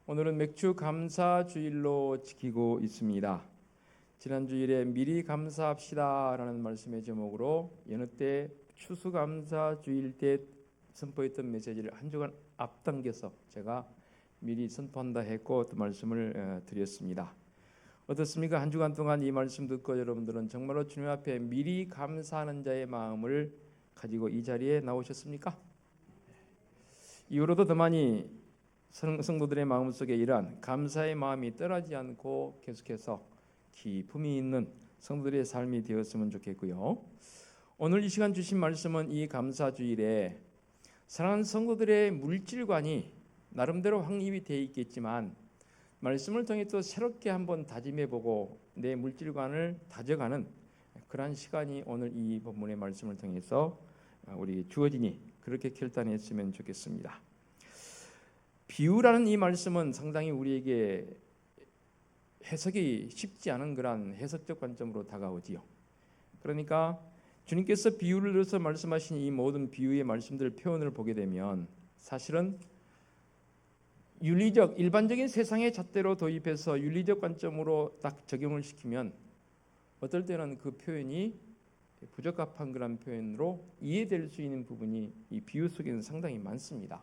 오늘은 맥주 감사 주일로 지키고 있습니다. 지난 주일에 미리 감사합시다라는 말씀의 제목으로 여느 때 추수감사 주일 때 선포했던 메시지를 한 주간 앞당겨서 제가 미리 선포한다 했고 또 말씀을 드렸습니다. 어떻습니까? 한 주간 동안 이 말씀 듣고 여러분들은 정말로 주님 앞에 미리 감사하는 자의 마음을 가지고 이 자리에 나오셨습니까? 이후로도 더 많이 성도들의 마음속에 이러한 감사의 마음이 떠나지 않고 계속해서 기쁨이 있는 성도들의 삶이 되었으면 좋겠고요. 오늘 이 시간 주신 말씀은 이 감사주일에 사랑하는 성도들의 물질관이 나름대로 확립이 되어 있겠지만 말씀을 통해 또 새롭게 한번 다짐해보고 내 물질관을 다져가는 그러한 시간이 오늘 이 본문의 말씀을 통해서 우리 주어지니 그렇게 결단했으면 좋겠습니다. 비유라는 이 말씀은 상당히 우리에게 해석이 쉽지 않은 그런 해석적 관점으로 다가오지요. 그러니까 주님께서 비유를 들어서 말씀하신 이 모든 비유의 말씀들 표현을 보게 되면 사실은 윤리적 일반적인 세상의 잣대로 도입해서 윤리적 관점으로 딱 적용을 시키면 어떨 때는 그 표현이 부적합한 그런 표현으로 이해될 수 있는 부분이 이 비유 속에는 상당히 많습니다.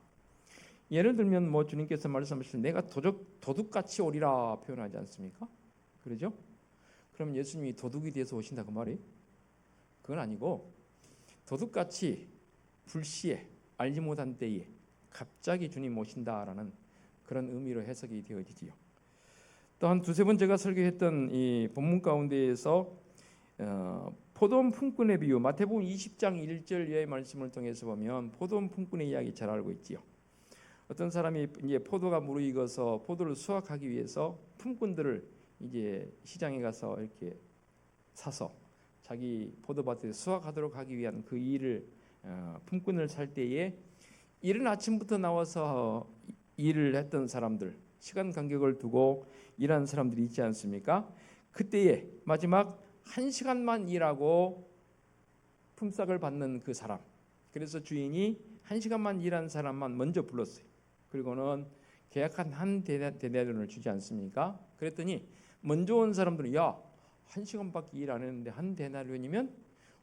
예를 들면 주님께서 말씀하실 내가 도둑같이 오리라 표현하지 않습니까? 그러죠? 그럼 예수님이 도둑이 돼서 오신다 그 말이에요? 그건 아니고 도둑같이 불시에 알지 못한 때에 갑자기 주님 오신다라는 그런 의미로 해석이 되어지지요. 또한 두세 번 제가 설교했던 이 본문 가운데에서 포도원 품꾼의 비유 마태복음 20장 1절의 말씀을 통해서 보면 포도원 품꾼의 이야기 잘 알고 있지요. 어떤 사람이 이제 포도가 무르익어서 포도를 수확하기 위해서 품꾼들을 이제 시장에 가서 이렇게 사서 자기 포도밭에 수확하도록 하기 위한 그 일을 품꾼을 살 때에 이른 아침부터 나와서 일을 했던 사람들, 시간 간격을 두고 일하는 사람들이 있지 않습니까? 그때에 마지막 1시간만 일하고 품삯을 받는 그 사람, 그래서 주인이 1시간만 일한 사람만 먼저 불렀어요. 그리고는 계약한 한 데나리온을 주지 않습니까? 그랬더니 먼저 온 사람들은 야 1시간밖에 일 안 했는데 한 데나리온이면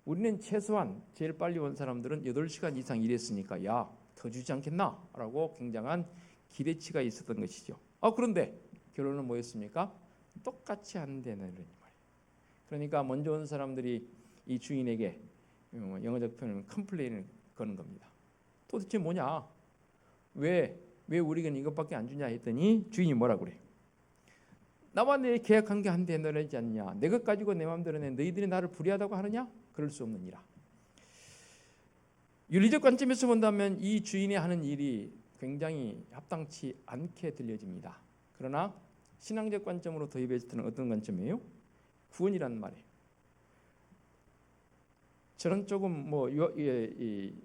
우리는 최소한 제일 빨리 온 사람들은 8시간 이상 일했으니까 야 더 주지 않겠나? 라고 굉장한 기대치가 있었던 것이죠. 그런데 결론은 뭐였습니까? 똑같이 한 데나리온 말이에요. 그러니까 먼저 온 사람들이 이 주인에게 영어적 표현은 컴플레인을 거는 겁니다. 도대체 뭐냐? 왜 우리가 이것밖에 안 주냐 했더니 주인이 뭐라 그래요? 나와 내 계약한 게 한 데나리온이지 않냐? 내 것 가지고 내 마음대로 내 너희들이 나를 불의하다고 하느냐? 그럴 수 없느니라. 윤리적 관점에서 본다면 이 주인이 하는 일이 굉장히 합당치 않게 들려집니다. 그러나 신앙적 관점으로 도입했을 때는 어떤 관점이에요? 구원이라는 말이에요. 저는 조금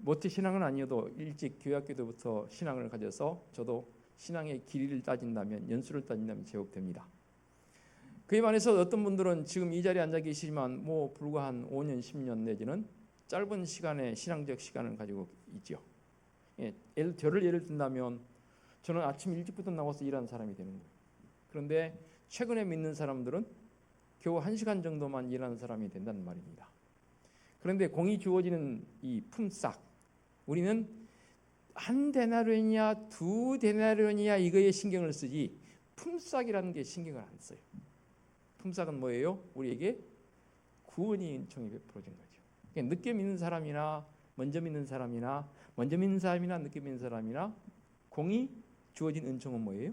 모태 신앙은 아니어도 일찍 교회학교 때부터 신앙을 가져서 저도 신앙의 길이를 따진다면 연수를 따진다면 제법됩니다. 그에 반해서 어떤 분들은 지금 이 자리에 앉아 계시지만 불과 한 5년 10년 내지는 짧은 시간의 신앙적 시간을 가지고 있죠. 저를 예를 든다면 저는 아침 일찍부터 나와서 일하는 사람이 되는 거예요. 그런데 최근에 믿는 사람들은 겨우 1시간 정도만 일하는 사람이 된다는 말입니다. 그런데 공이 주어지는 이 품삯, 우리는 한 데나리온이야 두 데나리온이야 이거에 신경을 쓰지 품삯이라는 게 신경을 안 써요. 품삯은 뭐예요? 우리에게 구원이 은총이 베풀어진 거죠. 그러니까 늦게 믿는 사람이나 먼저 믿는 사람이나 늦게 믿는 사람이나 공이 주어진 은총은 뭐예요?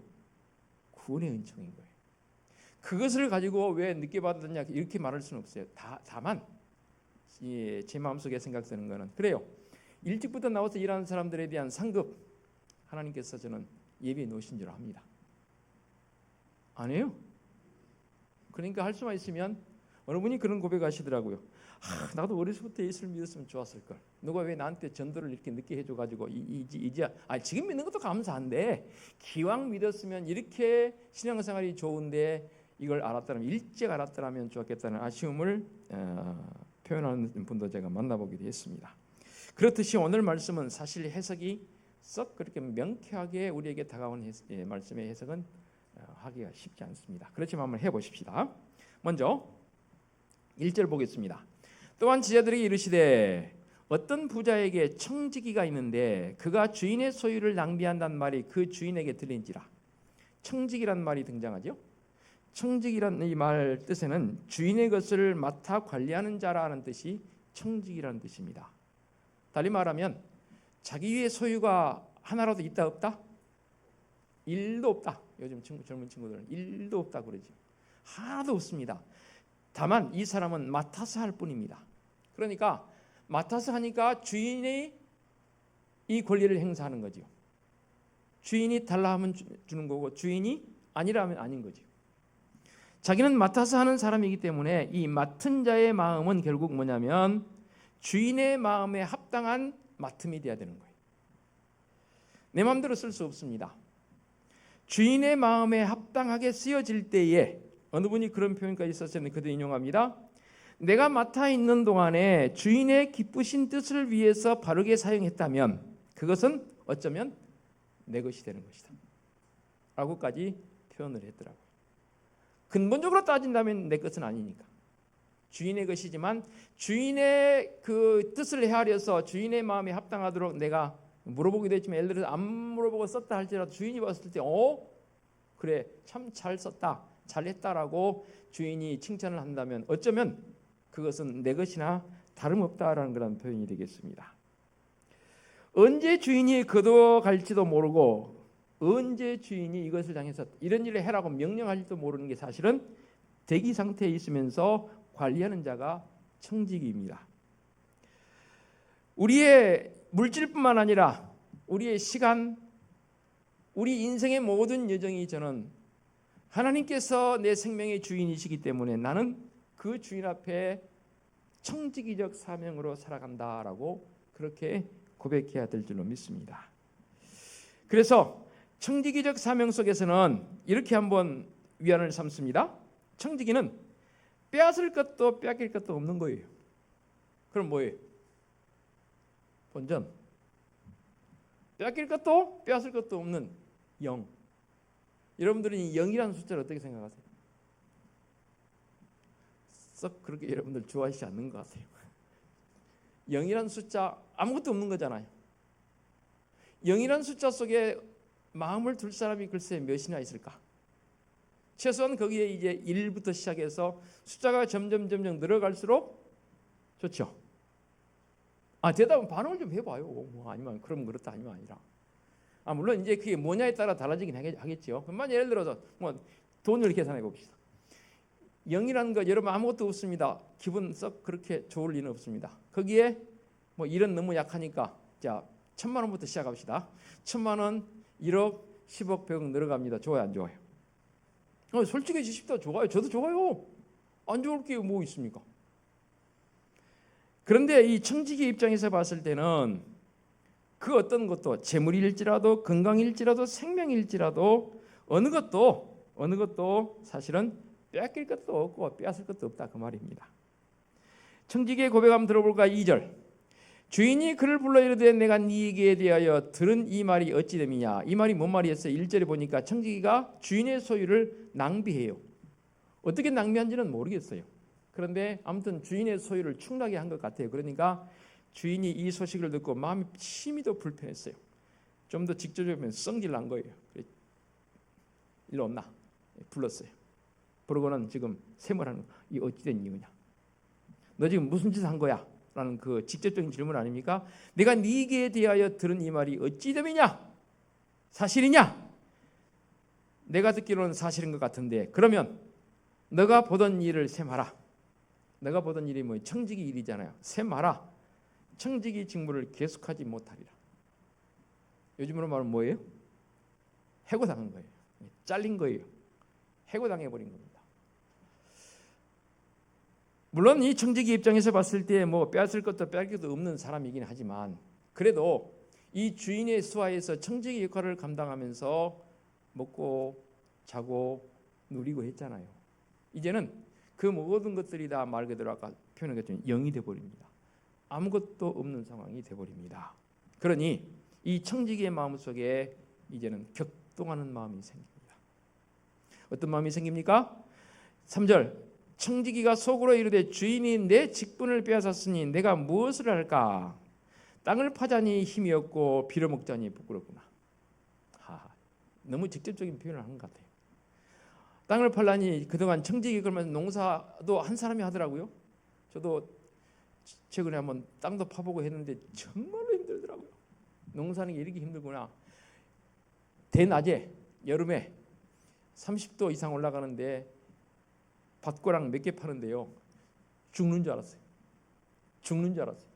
구원의 은총인 거예요. 그것을 가지고 왜 늦게 받았냐 이렇게 말할 수는 없어요. 다만 제 마음속에 생각되는 거는 그래요. 일찍부터 나와서 일하는 사람들에 대한 상급 하나님께서 저는 예비해 놓으신 줄 압니다. 아니에요? 그러니까 할 수만 있으면 어느 분이 그런 고백하시더라고요. 나도 어려서부터 예수를 믿었으면 좋았을 걸. 누가 왜 나한테 전도를 이렇게 늦게 해줘가지고 이제 지금 믿는 것도 감사한데 기왕 믿었으면 이렇게 신앙생활이 좋은데 이걸 알았다면 일찍 알았더라면 좋았겠다는 아쉬움을 표현하는 분도 제가 만나보기도 했습니다. 그렇듯이 오늘 말씀은 사실 해석이 썩 그렇게 명쾌하게 우리에게 다가오는 말씀의 해석은 하기가 쉽지 않습니다. 그렇지만 한번 해보십시다. 먼저 1절 보겠습니다. 또한 지자들에게 이르시되 어떤 부자에게 청지기가 있는데 그가 주인의 소유를 낭비한다는 말이 그 주인에게 들린지라. 청지기란 말이 등장하죠. 청지기란 이 말 뜻에는 주인의 것을 맡아 관리하는 자라는 뜻이 청지기라는 뜻입니다. 달리 말하면 자기의 소유가 하나라도 있다 없다? 1도 없다. 요즘 젊은 친구들은 1도 없다 그러죠. 하나도 없습니다. 다만 이 사람은 맡아서 할 뿐입니다. 그러니까 맡아서 하니까 주인이 이 권리를 행사하는 거죠. 주인이 달라 하면 주는 거고 주인이 아니라 하면 아닌 거죠. 자기는 맡아서 하는 사람이기 때문에 이 맡은 자의 마음은 결국 뭐냐면 주인의 마음에 합당한 맡음이 돼야 되는 거예요. 내 마음대로 쓸 수 없습니다. 주인의 마음에 합당하게 쓰여질 때에 어느 분이 그런 표현까지 썼었는데 그도 인용합니다. 내가 맡아 있는 동안에 주인의 기쁘신 뜻을 위해서 바르게 사용했다면 그것은 어쩌면 내 것이 되는 것이다 라고까지 표현을 했더라고요. 근본적으로 따진다면 내 것은 아니니까 주인의 것이지만 주인의 그 뜻을 헤아려서 주인의 마음에 합당하도록 내가 물어보기도 했지만 예를 들어서 안 물어보고 썼다 할지라도 주인이 봤을 때 그래 참 잘 썼다 잘했다라고 주인이 칭찬을 한다면 어쩌면 그것은 내 것이나 다름없다라는 그런 표현이 되겠습니다. 언제 주인이 걷어갈지도 모르고 언제 주인이 이것을 당해서 이런 일을 해라고 명령할지도 모르는 게 사실은 대기 상태에 있으면서 관리하는 자가 청지기입니다. 우리의 물질뿐만 아니라 우리의 시간, 우리 인생의 모든 여정이 저는 하나님께서 내 생명의 주인이시기 때문에 나는 그 주인 앞에 청지기적 사명으로 살아간다라고 그렇게 고백해야 될 줄로 믿습니다. 그래서 청지기적 사명 속에서는 이렇게 한번 위안을 삼습니다. 청지기는 빼앗을 것도 빼앗길 것도 없는 거예요. 그럼 뭐예요? 본전. 빼앗길 것도 빼앗을 것도 없는 영. 여러분들은 이 영이라는 숫자를 어떻게 생각하세요? 썩 그렇게 여러분들 좋아하시지 않는 것 같아요. 영이라는 숫자 아무것도 없는 거잖아요. 영이라는 숫자 속에 마음을 둘 사람이 글쎄 몇이나 있을까? 최소한 거기에 이제 1부터 시작해서 숫자가 점점 늘어갈수록 좋죠. 대답은 반응을 좀 해봐요. 뭐 아니면 그럼 그렇다 아니면 아니라. 물론 이제 그게 뭐냐에 따라 달라지긴 하겠죠. 그만 예를 들어서 뭐 돈을 계산해 봅시다. 0이라는 거 여러분 아무것도 없습니다. 기분 썩 그렇게 좋을 리는 없습니다. 거기에 뭐 1은 너무 약하니까 자 1,000만 원부터 시작합시다. 1,000만 원, 1억, 10억, 100억 늘어갑니다. 좋아요, 안 좋아요? 솔직해지십시오. 좋아요. 저도 좋아요. 안 좋을 게 뭐 있습니까? 그런데 이 청지기 입장에서 봤을 때는 그 어떤 것도 재물일지라도 건강일지라도 생명일지라도 어느 것도 사실은 빼앗길 것도 없고 빼앗을 것도 없다 그 말입니다. 청지기의 고백 한번 들어볼까? 2절. 주인이 그를 불러 이르되 내가 네게 대하여 들은 이 말이 어찌 됨이냐. 이 말이 뭔 말이었어요? 1절에 보니까 청지기가 주인의 소유를 낭비해요. 어떻게 낭비한지는 모르겠어요. 그런데 아무튼 주인의 소유를 축락해 한 것 같아요. 그러니까 주인이 이 소식을 듣고 마음이 심히도 불편했어요. 좀 더 직접적이면 성질 난 거예요. 일로 온나 불렀어요. 그러고는 지금 세모라는 거, 이 어찌된 이유냐? 너 지금 무슨 짓을 한 거야? 라는 그 직접적인 질문 아닙니까? 내가 네게 대하여 들은 이 말이 어찌 됨이냐? 사실이냐? 내가 듣기로는 사실인 것 같은데 그러면 너가 보던 일을 셈하라. 너가 보던 일이 뭐 청지기 일이잖아요. 셈하라. 청지기 직무를 계속하지 못하리라. 요즘으로 말하면 뭐예요? 해고당한 거예요. 잘린 거예요. 해고당해버린 겁니다. 물론 이 청지기 입장에서 봤을 때 뭐 빼앗을 것도 빼앗길 것도 없는 사람이긴 하지만 그래도 이 주인의 수하에서 청지기 역할을 감당하면서 먹고 자고 누리고 했잖아요. 이제는 그 모든 것들이 다 말 그대로 아까 표현한 것처럼 영이 돼버립니다. 아무것도 없는 상황이 돼버립니다. 그러니 이 청지기의 마음속에 이제는 격동하는 마음이 생깁니다. 어떤 마음이 생깁니까? 3절 청지기가 속으로 이르되 주인이 내 직분을 빼앗았으니 내가 무엇을 할까? 땅을 파자니 힘이 없고 빌어먹자니 부끄럽구나. 너무 직접적인 표현을 하는 것 같아요. 땅을 팔라니 그동안 청지기 그러면서 농사도 한 사람이 하더라고요. 저도 최근에 한번 땅도 파보고 했는데 정말로 힘들더라고요. 농사는 게 이렇게 힘들구나. 대낮에 여름에 30도 이상 올라가는데 밭고랑 몇 개 파는데요. 죽는 줄 알았어요. 죽는 줄 알았어요.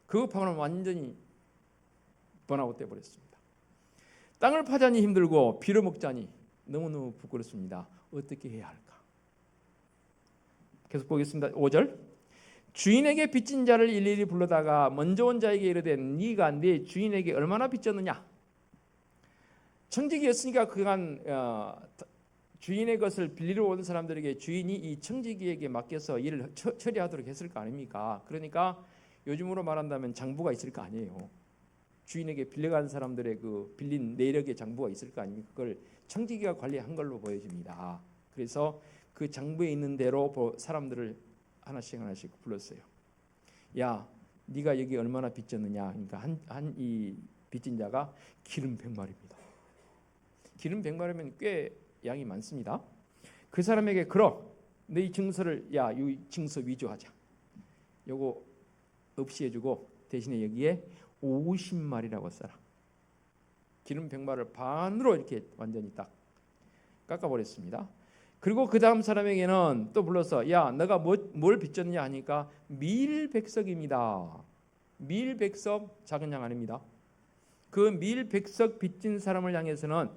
그거 파고는 완전히 번아웃 돼버렸습니다. 땅을 파자니 힘들고 빌어먹자니 너무너무 부끄럽습니다. 어떻게 해야 할까? 계속 보겠습니다. 5절 주인에게 빚진 자를 일일이 불러다가 먼저 온 자에게 이르되 네가 네 주인에게 얼마나 빚졌느냐? 청지기였으니까 그간 주인의 것을 빌리러 온 사람들에게 주인이 이 청지기에게 맡겨서 일을 처리하도록 했을 거 아닙니까? 그러니까 요즘으로 말한다면 장부가 있을 거 아니에요. 주인에게 빌려간 사람들의 그 빌린 내력의 장부가 있을 거 아닙니까? 그걸 청지기가 관리한 걸로 보여집니다. 그래서 그 장부에 있는 대로 사람들을 하나씩 불렀어요. 야, 네가 여기 얼마나 빚졌느냐? 그러니까 이 빚진 자가 기름 100마리입니다. 기름 100마리면 꽤 양이 많습니다. 그 사람에게 너희 증서를 이 증서 위조하자. 요거 없이 해주고 대신에 여기에 50마리라고 써라. 기름 100마리를 반으로 이렇게 완전히 딱 깎아버렸습니다. 그리고 그 다음 사람에게는 또 불러서 야 너가 뭘 빚졌냐 하니까 밀백석입니다. 밀백석 작은 양 아닙니다. 그 밀백석 빚진 사람을 향해서는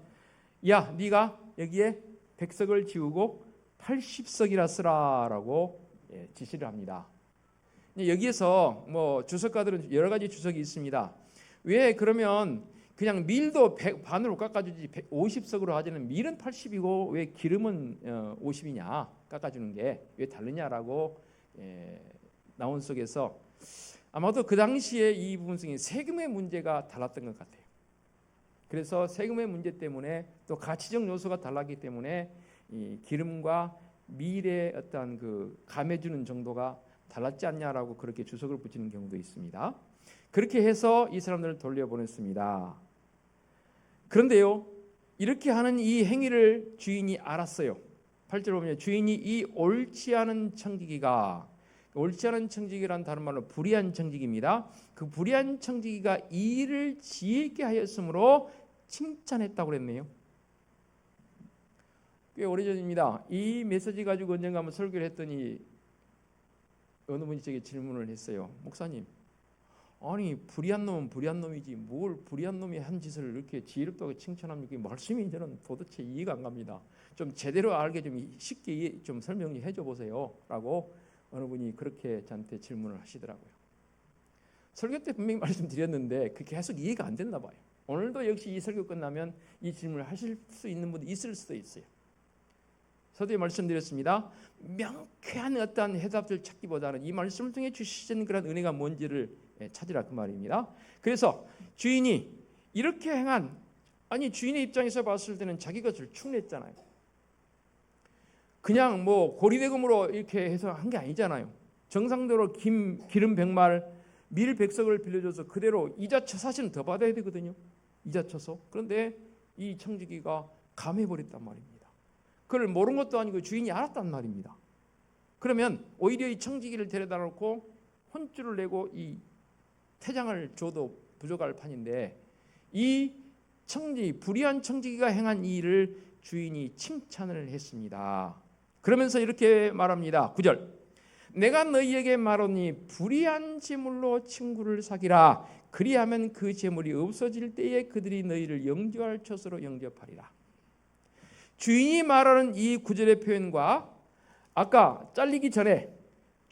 야 네가 여기에 백석을 지우고 80석이라 쓰라라고 지시를 합니다. 여기에서 뭐 주석가들은 여러 가지 주석이 있습니다. 왜 그러면 그냥 밀도 반으로 깎아주지 50석으로 하자는 밀은 80이고 왜 기름은 50이냐 깎아주는 게 왜 다르냐라고 나온 속에서 아마도 그 당시에 이 부분 중에 세금의 문제가 달랐던 것 같아요. 그래서 세금의 문제 때문에 또 가치적 요소가 달랐기 때문에 이 기름과 밀의 어떤 그 감해주는 정도가 달랐지 않냐라고 그렇게 주석을 붙이는 경우도 있습니다. 그렇게 해서 이 사람들을 돌려보냈습니다. 그런데요, 이렇게 하는 이 행위를 주인이 알았어요. 8절 보면 주인이 이 옳지 않은 청지기가, 옳지 않은 청지기란 다른 말로 불의한 청지기입니다. 그 불의한 청지기가 이 일을 지혜있게 하였으므로 칭찬했다고 그랬네요. 꽤 오래전입니다. 이 메시지 가지고 언젠가 한번 설교를 했더니 어느 분이 제게 질문을 했어요. 목사님, 아니 불의한 놈은 불의한 놈이지 뭘 불의한 놈이 한 짓을 이렇게 지혜롭다고 칭찬합니까? 말씀이 저는 도대체 이해가 안 갑니다. 좀 제대로 알게 좀 쉽게 좀 설명해 줘 보세요라고 어느 분이 그렇게 저한테 질문을 하시더라고요. 설교 때 분명히 말씀드렸는데 그게 계속 이해가 안 됐나 봐요. 오늘도 역시 이 설교 끝나면 이 질문을 하실 수 있는 분도 있을 수도 있어요. 서두에 말씀드렸습니다. 명쾌한 어떠한 해답을 찾기보다는 이 말씀을 통해 주시는 그런 은혜가 뭔지를 찾으라 그 말입니다. 그래서 주인이 이렇게 행한, 아니 주인의 입장에서 봤을 때는 자기 것을 충냈잖아요. 그냥 뭐 고리대금으로 이렇게 해서 한 게 아니잖아요. 정상대로 기름 100말, 밀 100석을 빌려줘서 그대로 이자 사실은 더 받아야 되거든요. 이자 쳐서. 그런데 이 청지기가 감해버렸단 말입니다. 그걸 모른 것도 아니고 주인이 알았단 말입니다. 그러면 오히려 이 청지기를 데려다 놓고 혼쭐을 내고 이 퇴장을 줘도 부족할 판인데 이 불의한 청지기가 행한 이 일을 주인이 칭찬을 했습니다. 그러면서 이렇게 말합니다. 9절 내가 너희에게 말하니 불의한 재물로 친구를 사귀라. 그리하면 그 재물이 없어질 때에 그들이 너희를 영접할 처소로 영접하리라. 주인이 말하는 이 9절의 표현과 아까 잘리기 전에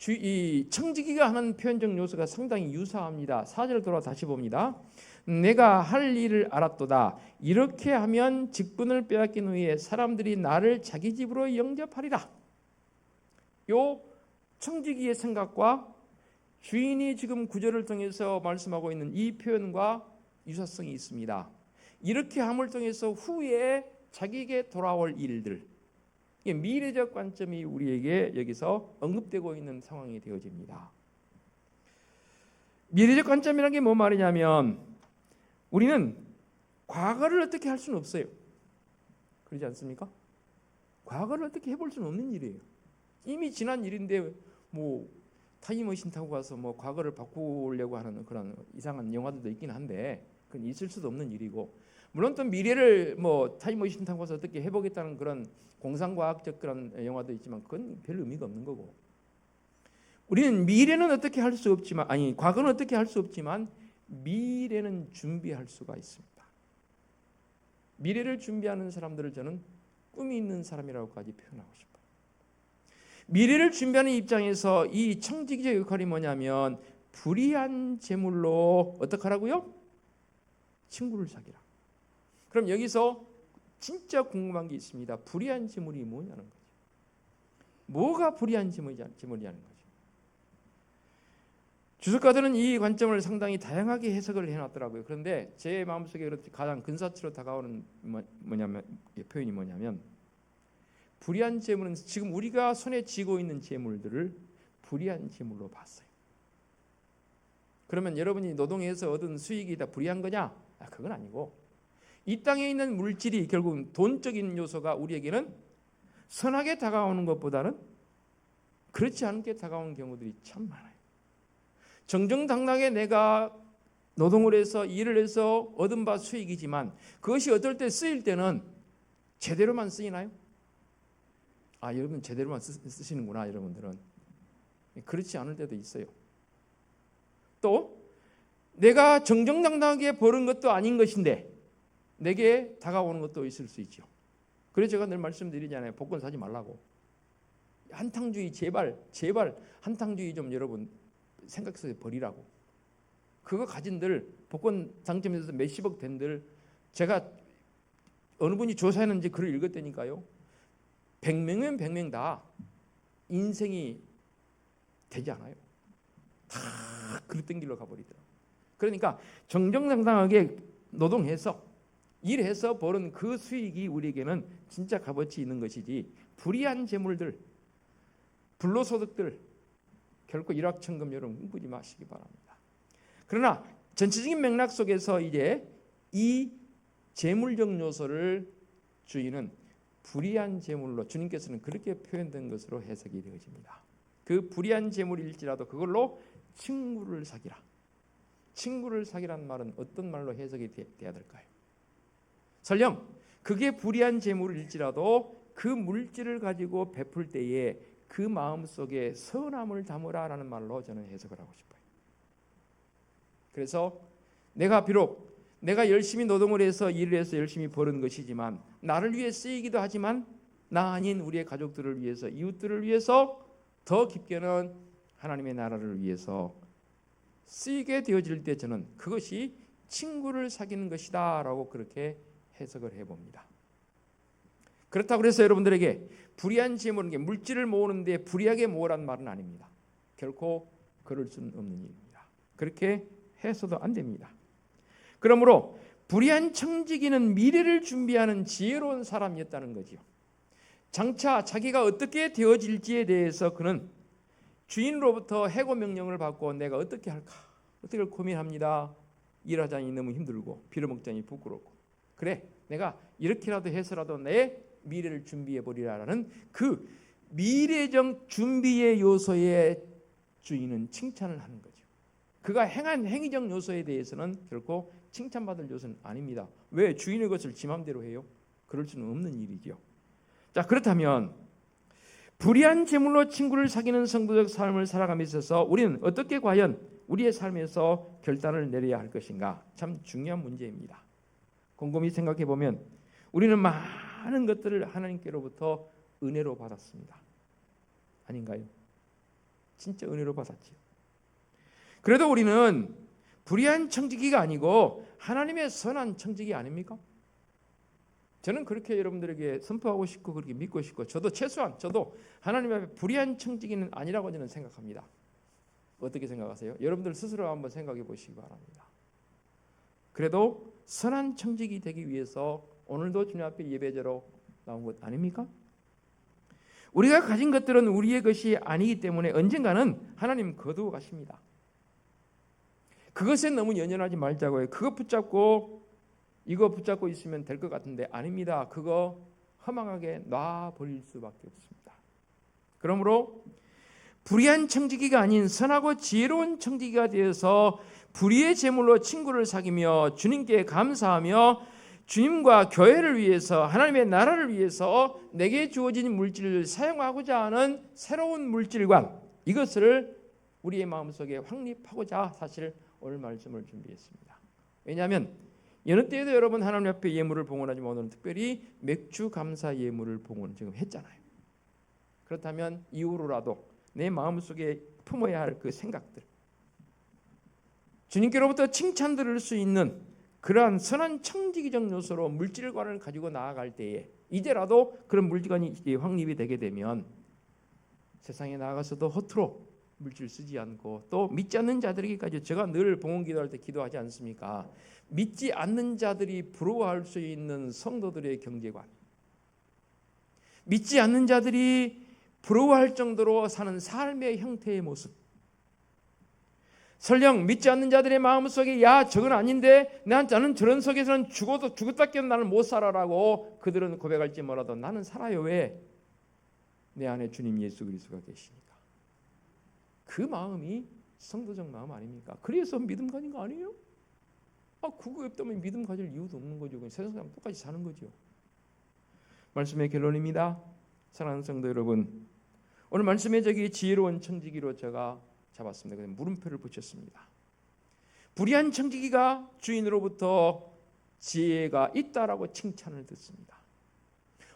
이 청지기가 하는 표현적 요소가 상당히 유사합니다. 4절 돌아 다시 봅니다. 내가 할 일을 알았도다. 이렇게 하면 직분을 빼앗긴 후에 사람들이 나를 자기 집으로 영접하리라. 요 청지기의 생각과 주인이 지금 9절을 통해서 말씀하고 있는 이 표현과 유사성이 있습니다. 이렇게 함을 통해서 후에 자기에게 돌아올 일들, 미래적 관점이 우리에게 여기서 언급되고 있는 상황이 되어집니다. 미래적 관점이라는 게 뭐 말이냐면 우리는 과거를 어떻게 할 수는 없어요. 그렇지 않습니까? 과거를 어떻게 해볼 수는 없는 일이에요. 이미 지난 일인데 뭐 타임머신 타고 가서 뭐 과거를 바꾸려고 하는 그런 이상한 영화들도 있긴 한데 그건 있을 수도 없는 일이고, 물론 또 미래를 뭐 타임머신 타고 가서 어떻게 해보겠다는 그런 공상과학적 그런 영화도 있지만 그건 별 의미가 없는 거고, 우리는 미래는 어떻게 할 수 없지만, 아니 과거는 어떻게 할 수 없지만 미래는 준비할 수가 있습니다. 미래를 준비하는 사람들을 저는 꿈이 있는 사람이라고까지 표현하고 싶어요. 미래를 준비하는 입장에서 이 청지기적 역할이 뭐냐면 불의한 재물로 어떻게 하라고요? 친구를 사귀라. 그럼 여기서 진짜 궁금한 게 있습니다. 불의한 재물이 뭐냐는 거죠. 뭐가 불의한 재물이냐는 거죠. 주석가들은 이 관점을 상당히 다양하게 해석을 해놨더라고요. 그런데 제 마음속에 가장 근사치로 다가오는 표현이 뭐냐면 불의한 재물은 지금 우리가 손에 쥐고 있는 재물들을 불의한 재물로 봤어요. 그러면 여러분이 노동해서 얻은 수익이 다 불의한 거냐? 그건 아니고 이 땅에 있는 물질이 결국 돈적인 요소가 우리에게는 선하게 다가오는 것보다는 그렇지 않게 다가오는 경우들이 참 많아요. 정정당당하게 내가 노동을 해서 일을 해서 얻은 바 수익이지만 그것이 어떨 때 쓰일 때는 제대로만 쓰이나요? 여러분 제대로만 쓰시는구나. 여러분들은 그렇지 않을 때도 있어요. 또 내가 정정당당하게 버는 것도 아닌 것인데 내게 다가오는 것도 있을 수 있죠. 그래서 제가 늘 말씀드리잖아요. 복권 사지 말라고. 한탕주의 제발 한탕주의 좀 여러분 생각해서 버리라고. 그거 가진들 복권 당첨해서 몇십억 된들 제가 어느 분이 조사했는지 글을 읽었다니까요. 100명이면 100명 다 인생이 되지 않아요. 다 그릇된 길로 가버리더라고요. 그러니까 정정당당하게 노동해서 일해서 버는 그 수익이 우리에게는 진짜 값어치 있는 것이지 불의한 재물들, 불로소득들 결코 일확천금 여러분 꿈꾸지 마시기 바랍니다. 그러나 전체적인 맥락 속에서 이제 이 재물적 요소를 주인은 불의한 재물로 주님께서는 그렇게 표현된 것으로 해석이 되어집니다. 그 불의한 재물일지라도 그걸로 친구를 사귀라. 친구를 사귀라는 말은 어떤 말로 해석이 돼야 될까요? 설령 그게 불의한 재물일지라도 그 물질을 가지고 베풀 때에 그 마음속에 선함을 담으라라는 말로 저는 해석을 하고 싶어요. 그래서 내가 열심히 노동을 해서 일을 해서 열심히 버는 것이지만 나를 위해 쓰이기도 하지만 나 아닌 우리의 가족들을 위해서 이웃들을 위해서 더 깊게는 하나님의 나라를 위해서 쓰이게 되어질 때 저는 그것이 친구를 사귀는 것이다 라고 그렇게 해석을 해봅니다. 그렇다고 해서 여러분들에게 불의한 재물은 게 물질을 모으는데 불의하게 모으라는 말은 아닙니다. 결코 그럴 수는 없는 일입니다. 그렇게 해서도 안 됩니다. 그러므로 불의한 청지기는 미래를 준비하는 지혜로운 사람이었다는 거지요. 장차 자기가 어떻게 되어질지에 대해서 그는 주인으로부터 해고 명령을 받고 내가 어떻게 할까? 어떻게 고민합니다. 일하자니 너무 힘들고 빌어먹자니 부끄럽고 그래 내가 이렇게라도 해서라도 내 미래를 준비해 보리라라는 그 미래적 준비의 요소의 주인은 칭찬을 하는 거죠. 그가 행한 행위적 요소에 대해서는 결코 칭찬받을 요소는 아닙니다. 왜 주인의 것을 지 맘대로 해요? 그럴 수는 없는 일이죠. 자, 그렇다면 불의한 재물로 친구를 사귀는 성도적 삶을 살아감에 있어서 우리는 어떻게 과연 우리의 삶에서 결단을 내려야 할 것인가? 참 중요한 문제입니다. 곰곰이 생각해 보면 우리는 많은 것들을 하나님께로부터 은혜로 받았습니다. 아닌가요? 진짜 은혜로 받았지요. 그래도 우리는 불의한 청지기가 아니고 하나님의 선한 청지기 아닙니까? 저는 그렇게 여러분들에게 선포하고 싶고 그렇게 믿고 싶고 저도 하나님 앞에 불의한 청지기는 아니라고 저는 생각합니다. 어떻게 생각하세요? 여러분들 스스로 한번 생각해 보시기 바랍니다. 그래도 선한 청직이 되기 위해서 오늘도 주님 앞에 예배자로 나온 것 아닙니까? 우리가 가진 것들은 우리의 것이 아니기 때문에 언젠가는 하나님 거두어 가십니다. 그것에 너무 연연하지 말자고요. 그거 붙잡고 이거 붙잡고 있으면 될 것 같은데 아닙니다. 그거 허망하게 놔버릴 수밖에 없습니다. 그러므로 불의한 청지기가 아닌 선하고 지혜로운 청지기가 되어서 불의의 제물로 친구를 사귀며 주님께 감사하며 주님과 교회를 위해서 하나님의 나라를 위해서 내게 주어진 물질을 사용하고자 하는 새로운 물질관, 이것을 우리의 마음속에 확립하고자 사실 오늘 말씀을 준비했습니다. 왜냐하면 여느 때에도 여러분 하나님 앞에 예물을 봉헌하지만 오늘은 특별히 맥주 감사 예물을 봉헌 지금 했잖아요. 그렇다면 이후로라도 내 마음속에 품어야 할 그 생각들, 주님께로부터 칭찬 들을 수 있는 그러한 선한 청지기적 요소로 물질관을 가지고 나아갈 때에 이제라도 그런 물질관이 확립이 되게 되면 세상에 나아가서도 허투루 물질 쓰지 않고 또 믿지 않는 자들에게까지, 제가 늘 봉헌 기도할 때 기도하지 않습니까? 믿지 않는 자들이 부러워할 수 있는 성도들의 경제관, 믿지 않는 자들이 부러워할 정도로 사는 삶의 형태의 모습, 설령 믿지 않는 자들의 마음속에 야 저건 아닌데 나는 저런 속에서는 죽었다 깨어나 나는 못 살아라고 그들은 고백할지 몰라도 나는 살아요. 왜? 내 안에 주님 예수 그리스도가 계시니까. 그 마음이 성도적 마음 아닙니까? 그래서 믿음 가진 거 아니에요? 그거 없다면 믿음 가질 이유도 없는 거죠. 그냥 세상 사람 똑같이 사는 거죠. 말씀의 결론입니다. 사랑하는 성도 여러분, 오늘 말씀의 저기 지혜로운 청지기로 제가 잡았습니다. 물음표를 붙였습니다. 불의한 청지기가 주인으로부터 지혜가 있다라고 칭찬을 듣습니다.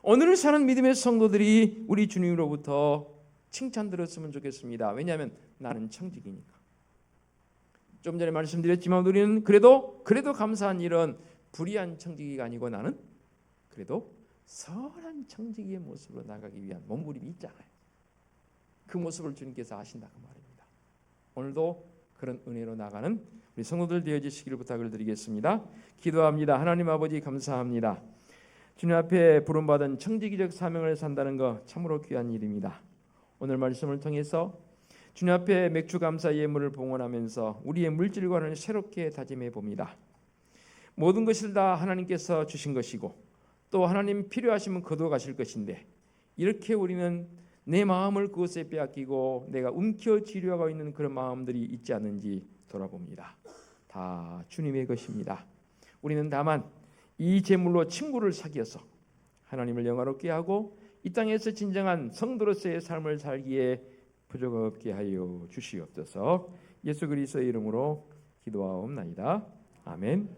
오늘을 사는 믿음의 성도들이 우리 주님으로부터 칭찬 들었으면 좋겠습니다. 왜냐하면 나는 청지기니까. 좀 전에 말씀드렸지만 우리는 그래도 감사한 일은 불의한 청지기가 아니고 나는 그래도 선한 청지기의 모습으로 나가기 위한 몸부림이 있잖아요. 그 모습을 주님께서 아신다 그 말입니다. 오늘도 그런 은혜로 나가는 우리 성도들 되어주시기를 부탁을 드리겠습니다. 기도합니다. 하나님 아버지 감사합니다. 주님 앞에 부름받은 청지기적 사명을 산다는 것 참으로 귀한 일입니다. 오늘 말씀을 통해서 주님 앞에 맥주 감사 예물을 봉헌하면서 우리의 물질관을 새롭게 다짐해 봅니다. 모든 것을 다 하나님께서 주신 것이고 또 하나님 필요하시면 거두어 가실 것인데 이렇게 우리는 내 마음을 그것에 빼앗기고 내가 움켜쥐려고 있는 그런 마음들이 있지 않는지 돌아봅니다. 다 주님의 것입니다. 우리는 다만 이 제물로 친구를 사귀어서 하나님을 영화롭게 하고 이 땅에서 진정한 성도로서의 삶을 살기에 부족 없게 하여 주시옵소서. 예수 그리스도의 이름으로 기도하옵나이다. 아멘.